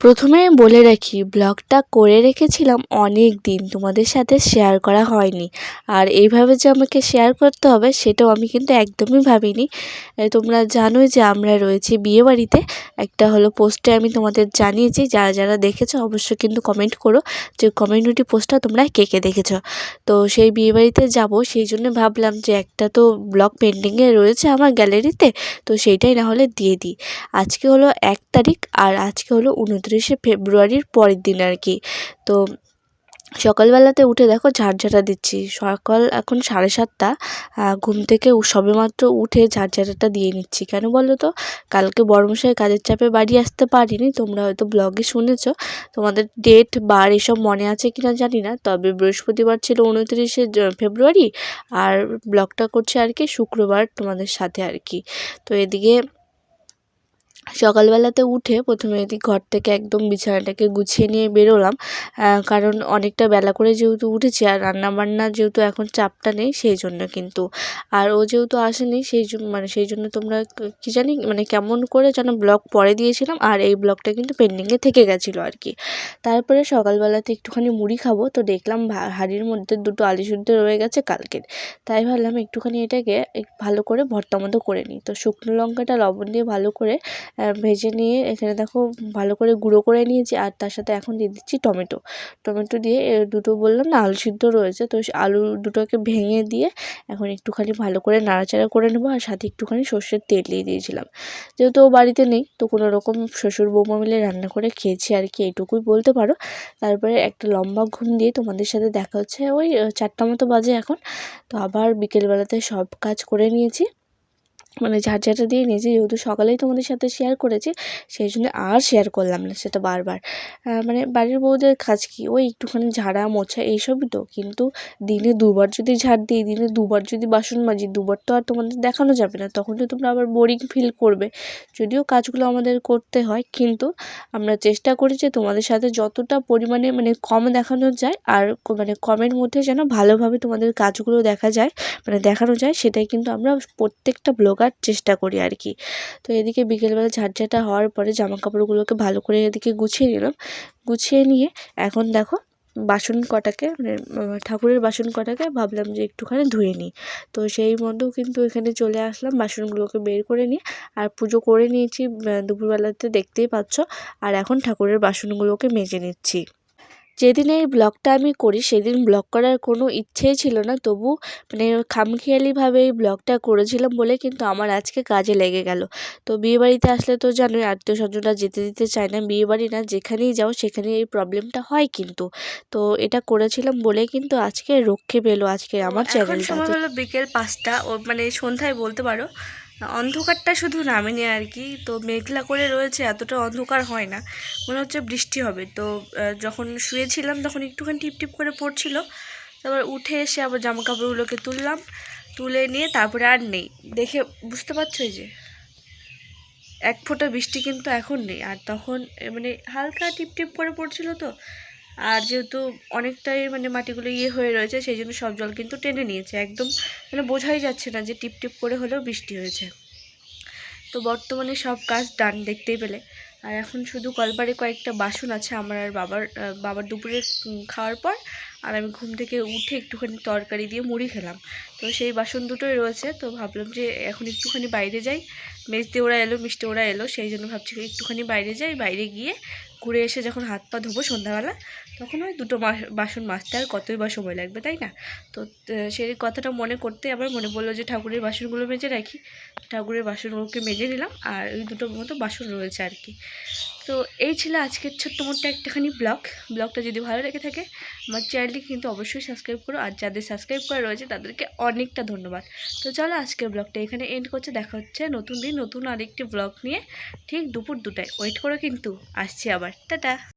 প্রথমে বলে রাখি, ব্লগটা করে রেখেছিলাম অনেক দিন, তোমাদের সাথে শেয়ার করা হয়নি। আর এইভাবে যে আমাকে শেয়ার করতে হবে সেটাও আমি কিন্তু একদমই ভাবিনি। তোমরা জানোই যে আমরা রয়েছি বিয়েবাড়িতে। একটা হলো পোস্টে আমি তোমাদের জানিয়েছি, যারা যারা দেখেছো অবশ্যই কিন্তু কমেন্ট করো যে কমিউনিটি পোস্টটা তোমরা কে কে দেখেছো। তো সেই বিয়েবাড়িতে যাব, সেই জন্য ভাবলাম যে একটা তো ব্লগ পেন্ডিংয়ে রয়েছে আমার গ্যালারিতে, তো সেইটাই না হলে দিয়ে দিই। আজকে হলো 1 তারিখ আর আজকে হলো 29শে ফেব্রুয়ারির পরের দিন আর কি। তো সকালবেলাতে উঠে দেখো ঝাড়ঝাড়া দিচ্ছি। সকাল এখন 7:30। ঘুম থেকে সবেমাত্র উঠে ঝাড়ঝাড়াটা দিয়ে নিচ্ছি। কেন বলো তো? কালকে বড়মশাই কাজের চাপে বাড়ি আসতে পারিনি, তোমরা হয়তো ব্লগে শুনেছো। তোমাদের ডেট বার এসব মনে আছে কিনা জানি না, তবে বৃহস্পতিবার ছিল 29শে ফেব্রুয়ারি, আর ব্লগটা করছে আর কি শুক্রবার তোমাদের সাথে আর কি। তো এদিকে সকালবেলাতে উঠে প্রথমে এদিক ঘর থেকে একদম বিছানাটাকে গুছিয়ে নিয়ে বেরোলাম, কারণ অনেকটা বেলা করে যেহেতু উঠেছি আর রান্নাবান্না যেহেতু এখন চাপটা নেই সেই জন্য কিন্তু। আর ও যেহেতু আসেনি সেই জন্য তোমরা কী জানি মানে কেমন করে যেন ব্লগ পরে দিয়েছিলাম, আর এই ব্লগটা কিন্তু পেন্ডিংয়ে থেকে গেছিলো আর কি। তারপরে সকালবেলাতে একটুখানি মুড়ি খাবো, তো দেখলাম হাঁড়ির মধ্যে 2টো আলু সিদ্ধ রয়ে গেছে কালকের। তাই ভাবলাম একটুখানি এটাকে ভালো করে ভর্তা মতো করে নিই। তো শুকনো লঙ্কাটা লবণ দিয়ে ভালো করে ভেজে নিয়ে এখানে দেখো ভালো করে গুঁড়ো করে নিয়েছি, আর তার সাথে এখন দিয়ে দিচ্ছি টমেটো দিয়ে দুটো বললাম না আলু সিদ্ধ রয়েছে, তো আলু দুটোকে ভেঙে দিয়ে এখন একটুখানি ভালো করে নাড়াচাড়া করে নেবো, আর সাথে একটুখানি সর্ষের তেল দিয়ে দিয়েছিলাম। যেহেতু ও বাড়িতে নেই, তো কোনো রকম শ্বশুর বৌমা মিলে রান্না করে খেয়েছি আর কি, এইটুকুই বলতে পারো। তারপরে একটা লম্বা ঘুম দিয়ে তোমাদের সাথে দেখা হচ্ছে ওই 4টা মতো বাজে এখন। তো আবার বিকেলবেলাতে সব কাজ করে নিয়েছি, মানে ঝাড়ঝাড়টা দিয়ে নিয়েছি, যেহেতু সকালেই তোমাদের সাথে শেয়ার করেছি সেই জন্য আর শেয়ার করলাম না সেটা বারবার। মানে বাড়ির বউদের কাজ কি ওই একটুখানি ঝাড়া মোছা এইসবই তো, কিন্তু দিনে 2বার যদি ঝাড় দিই, দিনে 2বার যদি বাসন মাজি, 2বার তো আর তোমাদের দেখানো যাবে না, তখন তো তোমরা আবার বোরিং ফিল করবে। যদিও কাজগুলো আমাদের করতে হয়, কিন্তু আমরা চেষ্টা করি যে তোমাদের সাথে যতটা পরিমাণে মানে কম দেখানো যায়, আর মানে কমের মধ্যে যেন ভালোভাবে তোমাদের কাজগুলো দেখানো যায়, সেটাই কিন্তু আমরা প্রত্যেকটা ব্লগার চেষ্টা করি আর কি। তো এদিকে বিকেলবেলা ঝাড়ঝাড়টা হওয়ার পরে জামাকাপড়গুলোকে ভালো করে এদিকে গুছিয়ে নিলাম। গুছিয়ে নিয়ে এখন দেখো বাসন কটাকে মানে ঠাকুরের বাসন কটাকে ভাবলাম যে একটুখানি ধুয়ে নিই। তো সেই মতো কিন্তু এখানে চলে আসলাম, বাসনগুলোকে বের করে নিয়ে আর পুজো করে নিয়েছি দুপুরবেলাতে, দেখতেই পাচ্ছ। আর এখন ঠাকুরের বাসনগুলোকে মেজে নিচ্ছি। যেদিন এই ব্লগটা আমি করি সেদিন ব্লগ করার কোনো ইচ্ছেই ছিল না, তবু মানে খামখেয়ালিভাবে এই ব্লগটা করেছিলাম বলে কিন্তু আমার আজকে কাজে লেগে গেল। তো বিয়েবাড়িতে আসলে তো জানোই আত্মীয় স্বজনরা যেতে দিতে চায় না, বিয়েবাড়ি না যেখানেই যাও সেখানেই এই প্রবলেমটা হয় কিন্তু। তো এটা করেছিলাম বলে কিন্তু আজকে রক্ষে পেলো আজকে আমার চ্যানেলটা। সময় হলো বিকেল 5টা, ও মানে সন্ধ্যায় বলতে পারো। অন্ধকারটা শুধু নামেনি আর কি, তো মেঘলা করে রয়েছে, এতটা অন্ধকার হয় না, মনে হচ্ছে বৃষ্টি হবে। তো যখন শুয়েছিলাম তখন একটুখানি টিপটিপ করে পড়ছিল, তারপর উঠে এসে আবার জামা কাপড়গুলোকে তুললাম, তুলে নিয়ে তারপরে আর নেই, দেখে বুঝতে পারছো এই যে 1 ফোঁটা বৃষ্টি কিন্তু এখন নেই, আর তখন মানে হালকা টিপটিপ করে পড়ছিল। তো আর যেহেতু অনেকটাই মানে মাটিগুলো হয়ে রয়েছে, সেই জন্য সব জল কিন্তু টেনে নিয়েছে একদম, মানে বোঝাই যাচ্ছে না যে টিপটিপ করে হলেও বৃষ্টি হয়েছে। তো বর্তমানে সব কাজ ডান দেখতেই পেলে। আর এখন শুধু কলপারে কয়েকটা বাসন আছে আমার আর বাবার দুপুরে খাওয়ার পর, আর আমি ঘুম থেকে উঠে একটুখানি তরকারি দিয়ে মুড়ি খেলাম, তো সেই বাসন দুটোই রয়েছে। তো ভাবলাম যে এখন একটুখানি বাইরে যাই, মেজদি ওরা এলো, মিষ্টি ওরা এলো, সেই জন্য ভাবছি একটুখানি বাইরে যাই, বাইরে গিয়ে ঘুরে এসে যখন হাত পা ধোবো সন্ধ্যাবেলা, তখন ওই 2টো বাসন মাজতে আর কতই বা সময় লাগবে, তাই না? তো সেই কথাটা মনে করতে আবার মনে পড়লো যে ঠাকুরের বাসনগুলো মেজে রাখি। ঠাকুরের বাসনগুলোকে মেজে নিলাম, আর ওই 2টো মতো বাসন রয়েছে আর কি। তো এই ছিল আজকের ছোট্ট মোট্ট একটাখানি ব্লগটা যদি ভালো লেগে থাকে আমার চ্যানেলটি কিন্তু অবশ্যই সাবস্ক্রাইব করো, আর যাদের সাবস্ক্রাইব করা রয়েছে তাদেরকে অনেকটা ধন্যবাদ। তো চলো আজকের ব্লগটা এখানে এন্ড করছে, দেখা হচ্ছে নতুন দিন নতুন আরেকটি ব্লগ নিয়ে ঠিক দুপুর 2টায়। ওয়েট করো কিন্তু, আসছি আবার, টাটা।